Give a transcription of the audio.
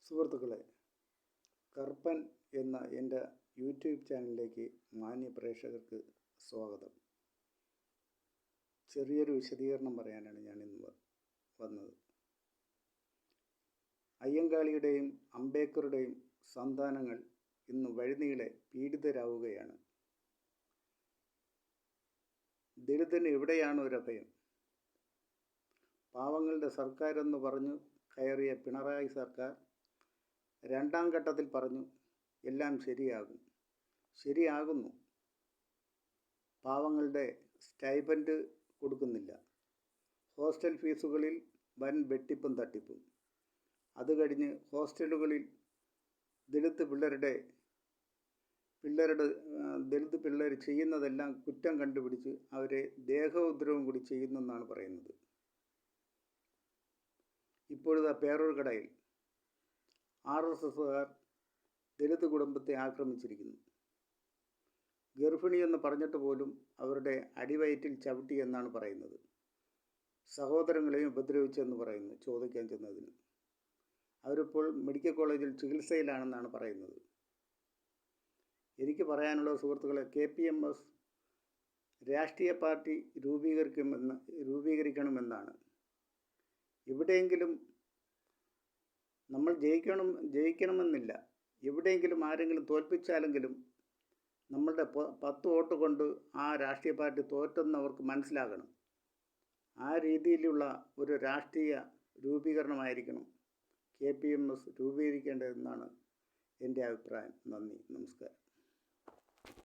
സുഹൃത്തുക്കളെ, കറുപ്പൻ എന്ന എൻ്റെ യൂട്യൂബ് ചാനലിലേക്ക് മാന്യ പ്രേക്ഷകർക്ക് സ്വാഗതം. ചെറിയൊരു വിശദീകരണം പറയാനാണ് ഞാനിന്ന് വന്നത്. അയ്യങ്കാളിയുടെയും അംബേദ്കറുടെയും സന്താനങ്ങൾ ഇന്ന് വഴിനീളെ പീഡിതരാവുകയാണ്. ദളിതന് എവിടെയാണ് ഒരഭയം? പാവങ്ങളുടെ സർക്കാരെന്ന് പറഞ്ഞു കയറിയ പിണറായി സർക്കാർ രണ്ടാം ഘട്ടത്തിൽ പറഞ്ഞു എല്ലാം ശരിയാകുന്നു. പാവങ്ങളുടെ സ്റ്റൈപ്പൻഡ് കൊടുക്കുന്നില്ല. ഹോസ്റ്റൽ ഫീസുകളിൽ വൻ വെട്ടിപ്പും തട്ടിപ്പും. അത് കഴിഞ്ഞ് ഹോസ്റ്റലുകളിൽ ദളിത് പിള്ളേർ ചെയ്യുന്നതെല്ലാം കുറ്റം കണ്ടുപിടിച്ച് അവരെ ദേഹോദ്രവം കൂടി ചെയ്യുന്നെന്നാണ് പറയുന്നത്. ഇപ്പോഴത്തെ പേരൂർക്കടയിൽ RSSകാർ ദളിത് കുടുംബത്തെ ആക്രമിച്ചിരിക്കുന്നു. ഗർഭിണിയെന്ന് പറഞ്ഞിട്ട് പോലും അവരുടെ അടിവയറ്റിൽ ചവിട്ടി എന്നാണ് പറയുന്നത്. സഹോദരങ്ങളെയും ഉപദ്രവിച്ചെന്ന് പറയുന്നു ചോദിക്കാൻ ചെന്നതിന്. അവരിപ്പോൾ മെഡിക്കൽ കോളേജിൽ ചികിത്സയിലാണെന്നാണ് പറയുന്നത്. എനിക്ക് പറയാനുള്ള സുഹൃത്തുക്കളെ, KPMS രാഷ്ട്രീയ പാർട്ടി രൂപീകരിക്കണമെന്നാണ്. എവിടെയെങ്കിലും നമ്മൾ ജയിക്കണമെന്നില്ല. എവിടെയെങ്കിലും ആരെങ്കിലും തോൽപ്പിച്ചാലെങ്കിലും നമ്മളുടെ 10 വോട്ട് കൊണ്ട് ആ രാഷ്ട്രീയ പാർട്ടി തോറ്റെന്നവർക്ക് മനസ്സിലാകണം. ആ രീതിയിലുള്ള ഒരു രാഷ്ട്രീയ രൂപീകരണമായിരിക്കണം KPMS രൂപീകരിക്കേണ്ടതെന്നാണ് എൻ്റെ അഭിപ്രായം. നന്ദി, നമസ്കാരം.